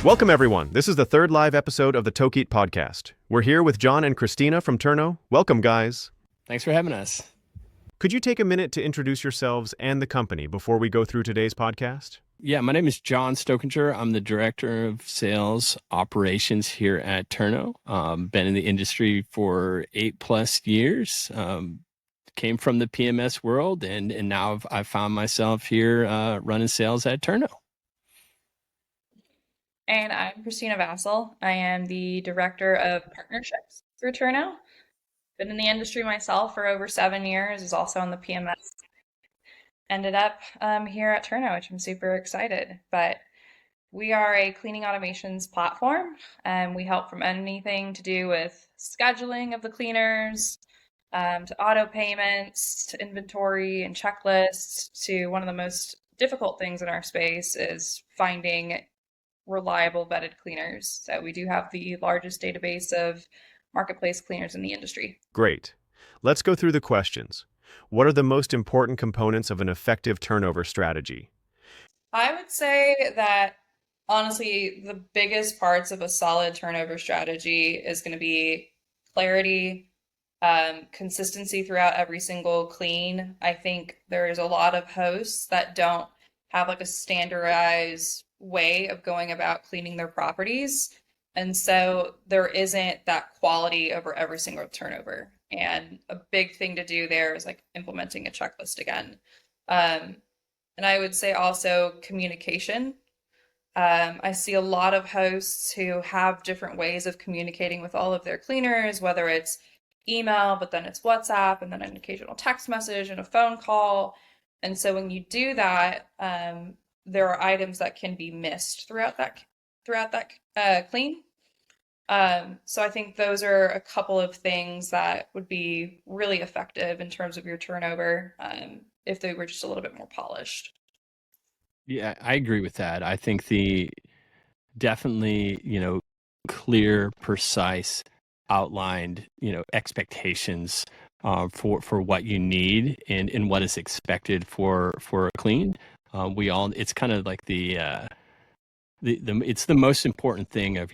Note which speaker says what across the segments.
Speaker 1: Welcome, everyone. This is the third live episode of the Tokeet Podcast. We're here with John and Christina from Turno. Welcome, guys.
Speaker 2: Thanks for having us.
Speaker 1: Could you take a minute to introduce yourselves and the company before we go through today's podcast?
Speaker 2: Yeah, my name is John Stokinger. I'm the Director of Sales Operations here at Turno. Been in the industry for 8+ years. Came from the PMS world, and now I've found myself here running sales at Turno.
Speaker 3: And I'm Christina Vassel. I am the Director of Partnerships through Turno. Been in the industry myself for over 7 years, is also on the PMS. Ended up here at Turno, which I'm super excited. But we are a cleaning automations platform, and we help from anything to do with scheduling of the cleaners, to auto payments, to inventory and checklists, to one of the most difficult things in our space is finding reliable vetted cleaners. So we do have the largest database of marketplace cleaners in the industry.
Speaker 1: Great. Let's go through the questions. What are the most important components of an effective turnover strategy?
Speaker 3: I would say that honestly, the biggest parts of a solid turnover strategy is going to be clarity, consistency throughout every single clean. I think there is a lot of hosts that don't have like a standardized way of going about cleaning their properties. And so there isn't that quality over every single turnover. And a big thing to do there is like implementing a checklist again. And I would say also communication. I see a lot of hosts who have different ways of communicating with all of their cleaners, whether it's email, but then it's WhatsApp, and then an occasional text message and a phone call. And so when you do that, there are items that can be missed throughout that clean. So I think those are a couple of things that would be really effective in terms of your turnover if they were just a little bit more polished.
Speaker 2: Yeah, I agree with that. I think the definitely, clear, precise, outlined, expectations for what you need and what is expected for a clean. It's kind of like it's the most important thing of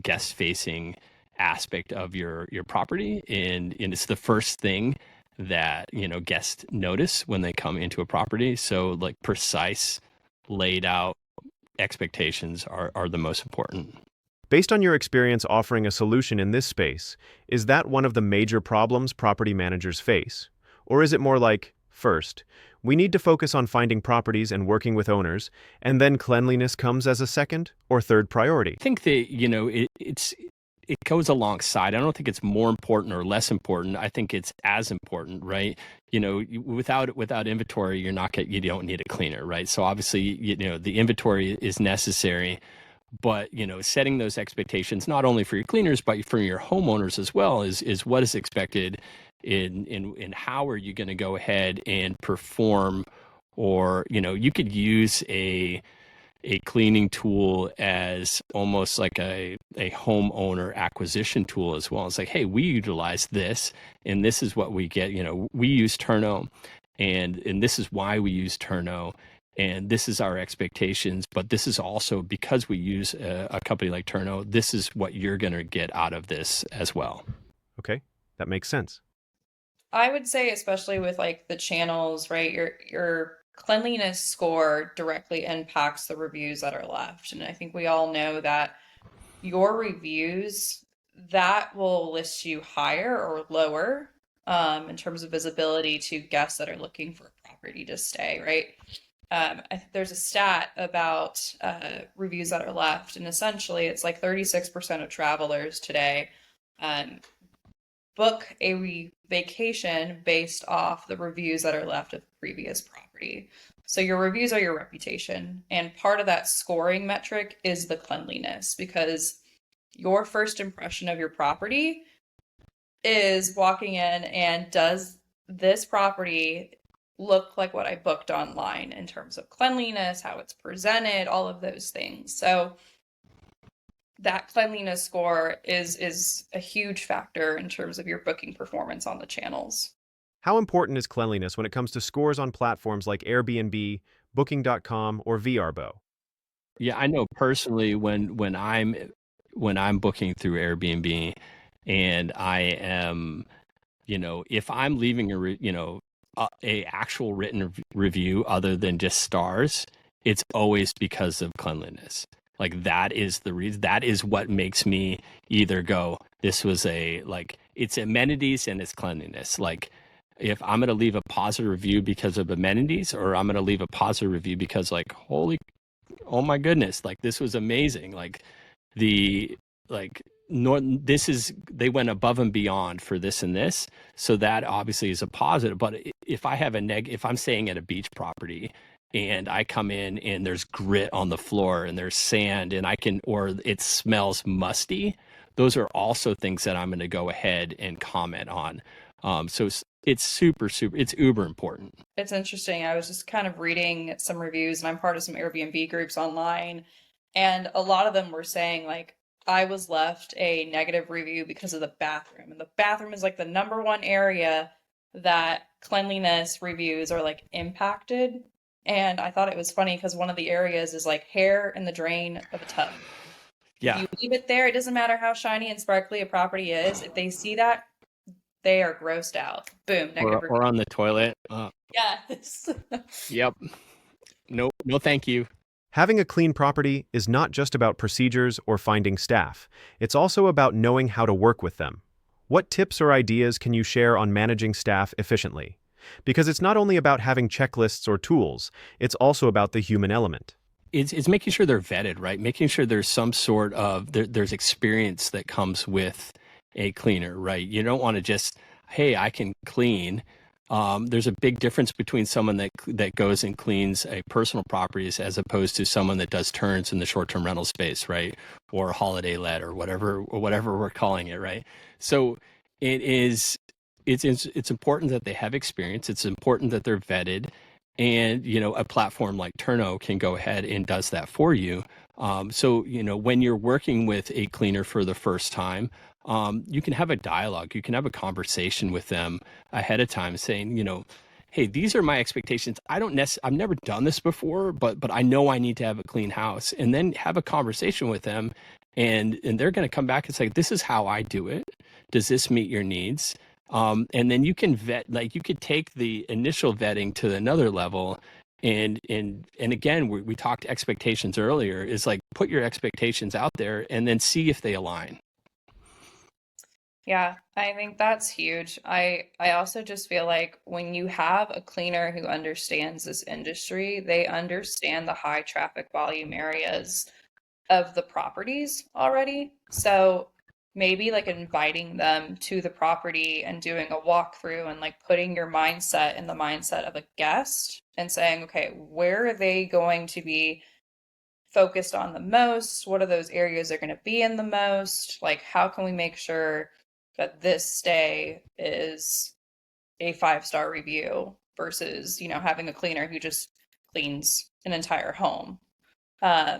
Speaker 2: guest facing aspect of your property, and it's the first thing that guests notice when they come into a property. So like precise, laid out expectations are the most important.
Speaker 1: Based on your experience offering a solution in this space, is that one of the major problems property managers face? Or is it more like, first, we need to focus on finding properties and working with owners, and then cleanliness comes as a second or third priority?
Speaker 2: I think that, it goes alongside. I don't think it's more important or less important. I think it's as important, right? Without inventory, you don't need a cleaner, right? So obviously, the inventory is necessary, but setting those expectations not only for your cleaners but for your homeowners as well is what is expected in how are you going to go ahead and perform, or you could use a cleaning tool as almost like a homeowner acquisition tool as well. It's like, hey, we utilize this, and this is what we get. We use Turno, and this is why we use Turno, and this is our expectations. But this is also because we use a company like Turno. This is what you're going to get out of this as well.
Speaker 1: Okay, that makes sense.
Speaker 3: I would say, especially with like the channels, right? Your cleanliness score directly impacts the reviews that are left. And I think we all know that your reviews, that will list you higher or lower in terms of visibility to guests that are looking for a property to stay, right? I think there's a stat about reviews that are left, and essentially it's like 36% of travelers today book a vacation based off the reviews that are left of the previous property. So your reviews are your reputation, and part of that scoring metric is the cleanliness, because your first impression of your property is walking in and does this property look like what I booked online in terms of cleanliness, how it's presented, all of those things. So that cleanliness score is a huge factor in terms of your booking performance on the channels.
Speaker 1: How important is cleanliness when it comes to scores on platforms like Airbnb, Booking.com, or VRBO?
Speaker 2: Yeah, I know personally when I'm booking through Airbnb and I am, if I'm leaving a actual written review other than just stars, it's always because of cleanliness. Like that is the reason. That is what makes me either go, this was it's amenities and it's cleanliness. Like if I'm going to leave a positive review because of amenities, or I'm going to leave a positive review because oh my goodness, like this was amazing. Like the like this is, they went above and beyond for this and this, so that obviously is a positive. But if I have if I'm staying at a beach property and I come in and there's grit on the floor and there's sand and or it smells musty, those are also things that I'm going to go ahead and comment on. So it's super, it's uber important.
Speaker 3: It's interesting. I was just kind of reading some reviews, and I'm part of some Airbnb groups online, and a lot of them were saying, like, I was left a negative review because of the bathroom. And the bathroom is like the number one area that cleanliness reviews are like impacted. And I thought it was funny because one of the areas is like hair in the drain of a tub.
Speaker 2: Yeah.
Speaker 3: If you leave it there, it doesn't matter how shiny and sparkly a property is. If they see that, they are grossed out. Boom.
Speaker 2: Or on the toilet.
Speaker 3: Yeah.
Speaker 2: Yep. No, thank you.
Speaker 1: Having a clean property is not just about procedures or finding staff. It's also about knowing how to work with them. What tips or ideas can you share on managing staff efficiently? Because it's not only about having checklists or tools, it's also about the human element.
Speaker 2: It's making sure they're vetted, right? Making sure there's some sort of, there's experience that comes with a cleaner, right? You don't want to just, hey, I can clean. There's a big difference between someone that goes and cleans a personal properties as opposed to someone that does turns in the short-term rental space, right? Or holiday let or whatever we're calling it, right? So it's important that they have experience. It's important that they're vetted, and a platform like Turno can go ahead and does that for you. So when you're working with a cleaner for the first time, you can have a dialogue. You can have a conversation with them ahead of time, saying, hey, these are my expectations. I've never done this before, but I know I need to have a clean house. And then have a conversation with them, and they're going to come back and say, this is how I do it. Does this meet your needs? And then you can vet, like you could take the initial vetting to another level. And again, we talked expectations earlier, is like put your expectations out there and then see if they align.
Speaker 3: Yeah, I think that's huge. I also just feel like when you have a cleaner who understands this industry, they understand the high traffic volume areas of the properties already. So maybe like inviting them to the property and doing a walkthrough and like putting your mindset in the mindset of a guest and saying, okay, where are they going to be focused on the most? What are those areas they're going to be in the most? Like, how can we make sure that this stay is a 5-star review versus, having a cleaner who just cleans an entire home? I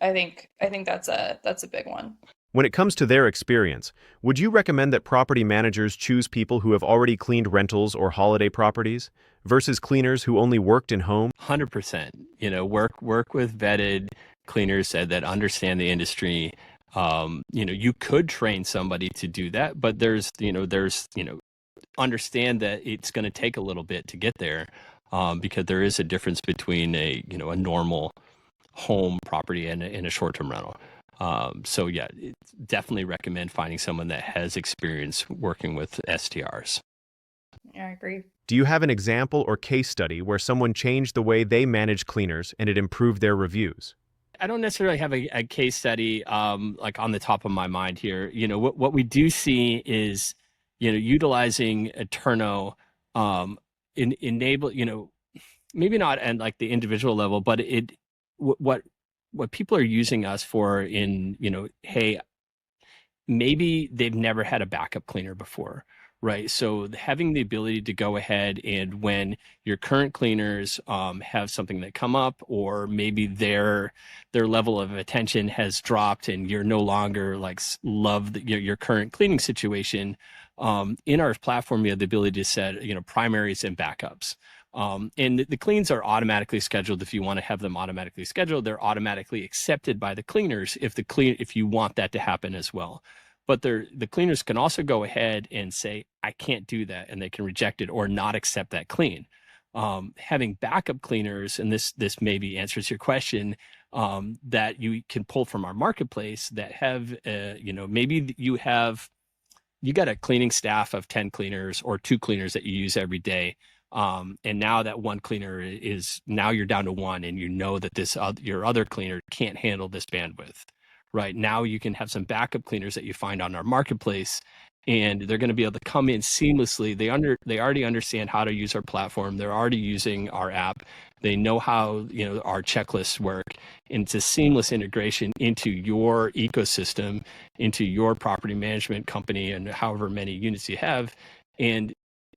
Speaker 3: think that's a big one.
Speaker 1: When it comes to their experience, would you recommend that property managers choose people who have already cleaned rentals or holiday properties versus cleaners who only worked in home?
Speaker 2: 100%. Work with vetted cleaners that understand the industry. You could train somebody to do that, but there's understand that it's going to take a little bit to get there, because there is a difference between a normal home property and a short-term rental. So yeah, definitely recommend finding someone that has experience working with STRs.
Speaker 3: Yeah, I agree.
Speaker 1: Do you have an example or case study where someone changed the way they manage cleaners and it improved their reviews?
Speaker 2: I don't necessarily have a case study like on the top of my mind here. What we do see is utilizing a Turno enable, maybe not at like the individual level, but what people are using us for in, hey, maybe they've never had a backup cleaner before, right? So having the ability to go ahead and when your current cleaners have something that come up, or maybe their level of attention has dropped and you're no longer like love your current cleaning situation, in our platform, we have the ability to set, primaries and backups. And the cleans are automatically scheduled. If you want to have them automatically scheduled, they're automatically accepted by the cleaners if you want that to happen as well. But the cleaners can also go ahead and say, I can't do that, and they can reject it or not accept that clean. Having backup cleaners, and this maybe answers your question, that you can pull from our marketplace that have, maybe you got a cleaning staff of 10 cleaners or 2 cleaners that you use every day. And now that one cleaner now you're down to 1, and you know that your other cleaner can't handle this bandwidth. Right now, you can have some backup cleaners that you find on our marketplace, and they're going to be able to come in seamlessly. They already understand how to use our platform. They're already using our app. They know how our checklists work, and it's a seamless integration into your ecosystem, into your property management company, and however many units you have. And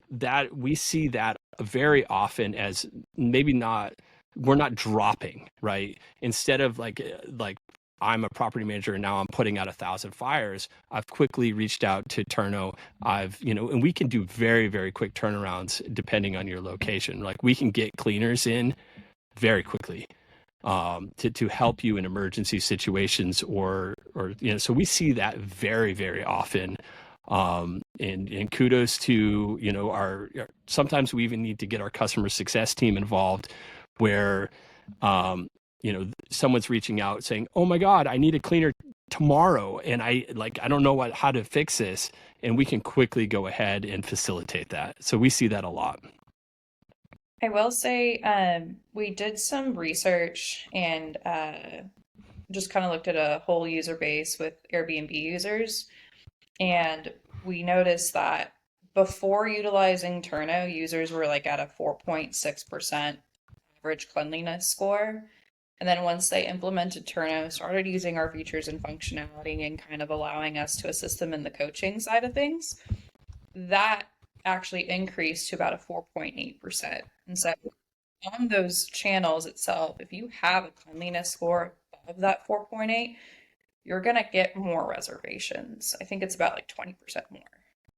Speaker 2: that we see that very often as we're not dropping, right? Instead of like I'm a property manager and now I'm putting out 1,000 fires, I've quickly reached out to Turno. And we can do very, very quick turnarounds depending on your location. Like, we can get cleaners in very quickly to help you in emergency situations or so we see that very, very often. And kudos to, sometimes we even need to get our customer success team involved where, someone's reaching out saying, oh my God, I need a cleaner tomorrow. And I don't know how to fix this. And we can quickly go ahead and facilitate that. So we see that a lot.
Speaker 3: I will say, we did some research and just kind of looked at a whole user base with Airbnb users. And we noticed that before utilizing Turno, users were like at a 4.6% average cleanliness score. And then once they implemented Turno, started using our features and functionality and kind of allowing us to assist them in the coaching side of things, that actually increased to about a 4.8%. And so on those channels itself, if you have a cleanliness score above that 4.8, you're going to get more reservations. I think it's about like 20% more.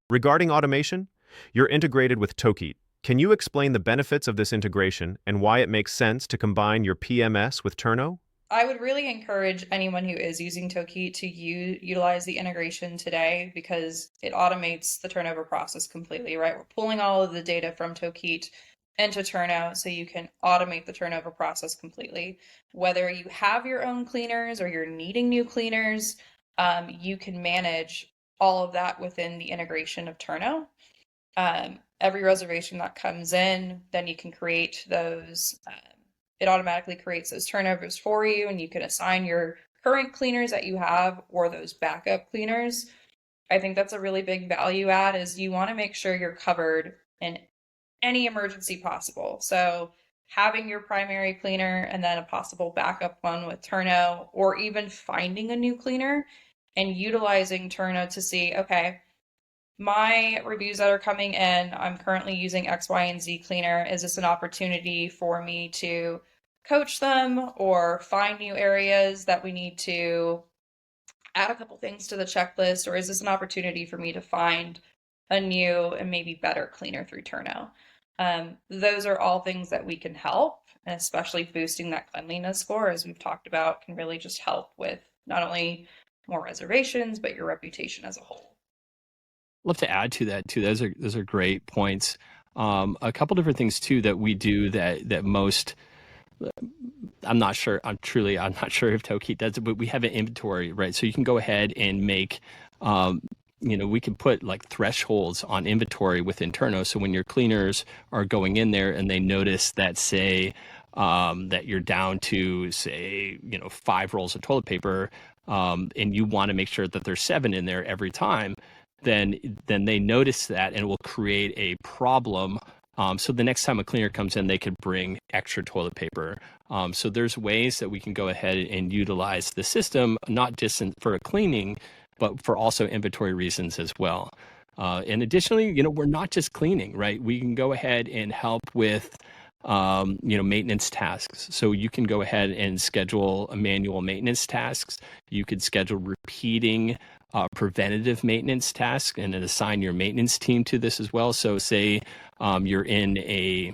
Speaker 1: Regarding automation, you're integrated with Tokeet. Can you explain the benefits of this integration and why it makes sense to combine your PMS with Turno?
Speaker 3: I would really encourage anyone who is using Tokeet to utilize the integration today because it automates the turnover process completely, right? We're pulling all of the data from Tokeet into Turno so you can automate the turnover process completely. Whether you have your own cleaners or you're needing new cleaners, you can manage all of that within the integration of Turno. Every reservation that comes in, then you can create those. It automatically creates those turnovers for you, and you can assign your current cleaners that you have or those backup cleaners. I think that's a really big value add is you want to make sure you're covered in any emergency possible. So having your primary cleaner and then a possible backup one with Turno, or even finding a new cleaner and utilizing Turno to see, okay, my reviews that are coming in, I'm currently using X, Y, and Z cleaner. Is this an opportunity for me to coach them or find new areas that we need to add a couple things to the checklist? Or is this an opportunity for me to find a new and maybe better cleaner through Turno? Those are all things that we can help, and especially boosting that cleanliness score, as we've talked about, can really just help with not only more reservations, but your reputation as a whole.
Speaker 2: Love to add to that too. Those are great points. A couple different things too that we do that most. I'm not sure. I'm not sure if Tokeet does it, but we have an inventory, right? So you can go ahead and make. We can put like thresholds on inventory within Turno. So when your cleaners are going in there and they notice that, say, that you're down to, say, 5 rolls of toilet paper, and you want to make sure that there's 7 in there every time. Then they notice that, and it will create a problem. So the next time a cleaner comes in, they could bring extra toilet paper. So there's ways that we can go ahead and utilize the system, not just for cleaning, but for also inventory reasons as well. And additionally, we're not just cleaning, right? We can go ahead and help with maintenance tasks. So you can go ahead and schedule manual maintenance tasks. You could schedule repeating preventative maintenance tasks and then assign your maintenance team to this as well. So say you're in a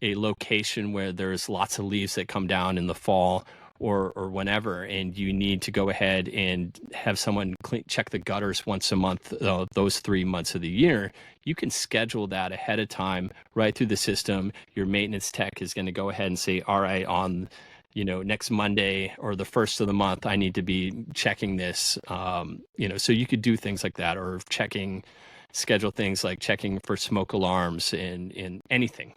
Speaker 2: a location where there's lots of leaves that come down in the fall or whenever, and you need to go ahead and have someone check the gutters once a month, those 3 months of the year, you can schedule that ahead of time right through the system. Your maintenance tech is going to go ahead and say, all right, on next Monday or the first of the month, I need to be checking this. So you could do things like that, or schedule things like checking for smoke alarms and anything.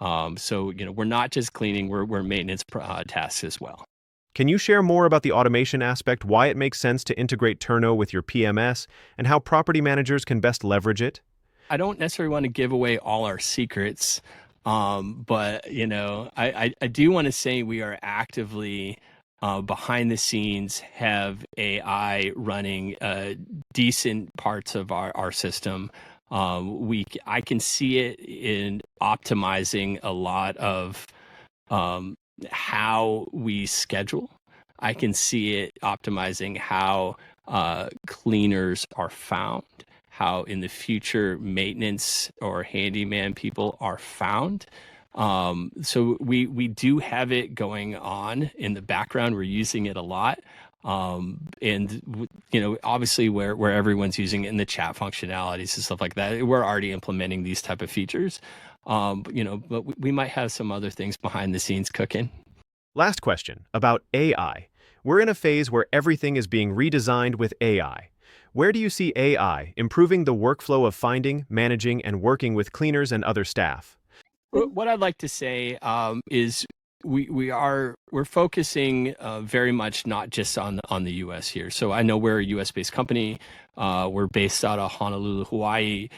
Speaker 2: We're not just cleaning, we're maintenance tasks as well.
Speaker 1: Can you share more about the automation aspect, why it makes sense to integrate Turno with your PMS, and how property managers can best leverage it?
Speaker 2: I don't necessarily want to give away all our secrets, but I do want to say we are actively behind the scenes have AI running decent parts of our system. I can see it in optimizing a lot of how we schedule. I can see it optimizing how cleaners are found, how in the future maintenance or handyman people are found. So we do have it going on in the background. We're using it a lot. And obviously where everyone's using it in the chat functionalities and stuff like that, we're already implementing these type of features. But we might have some other things behind the scenes cooking.
Speaker 1: Last question about AI. We're in a phase where everything is being redesigned with AI. Where do you see AI improving the workflow of finding, managing, and working with cleaners and other staff?
Speaker 2: What I'd like to say is we're focusing very much not just on the U.S. here. So I know we're a U.S. based company. We're based out of Honolulu, Hawaii.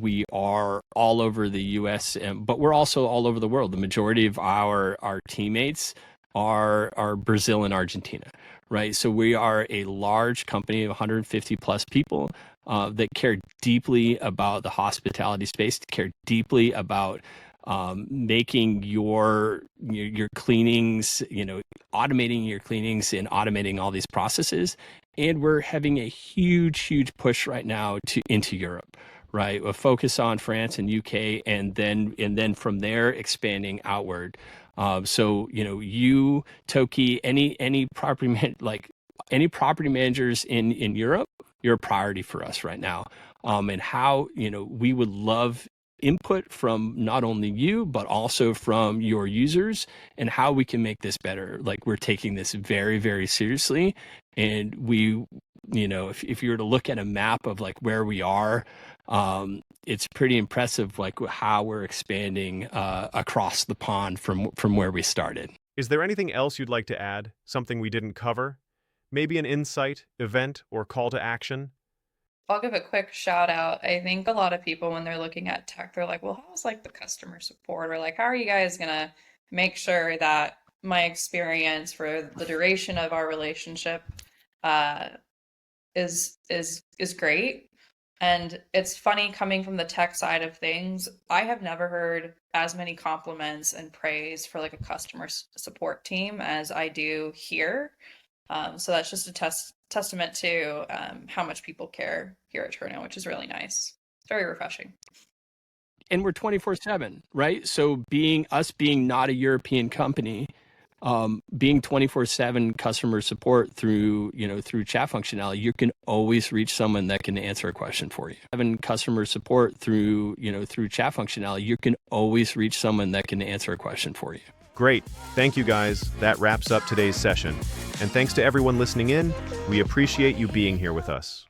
Speaker 2: We are all over the U.S., but we're also all over the world. The majority of our teammates are Brazil and Argentina, right? So we are a large company of 150 plus people that care deeply about the hospitality space, care deeply about making your cleanings, automating your cleanings and automating all these processes. And we're having a huge push right now into Europe, right? A focus on France and UK, and then from there expanding outward. You, Tokeet, any property managers in Europe, you're a priority for us right now. And how we would love input from not only you, but also from your users, and how we can make this better. Like, we're taking this very, very seriously. And we, if you were to look at a map of like where we are, it's pretty impressive, like how we're expanding across the pond from where we started.
Speaker 1: Is there anything else you'd like to add? Something we didn't cover? Maybe an insight, event, or call to action?
Speaker 3: I'll give a quick shout out. I think a lot of people, when they're looking at tech, they're like, well, how's like the customer support? Or like, how are you guys going to make sure that my experience for the duration of our relationship is great? And it's funny, coming from the tech side of things, I have never heard as many compliments and praise for like a customer support team as I do here. So that's just a testament to how much people care here at Turno, which is really nice. It's very refreshing.
Speaker 2: And we're 24/7, right? So being not a European company, being 24/7 customer support through chat functionality, you can always reach someone that can answer a question for you. Having customer support through chat functionality, you can always reach someone that can answer a question for you.
Speaker 1: Great. Thank you, guys. That wraps up today's session. And thanks to everyone listening in. We appreciate you being here with us.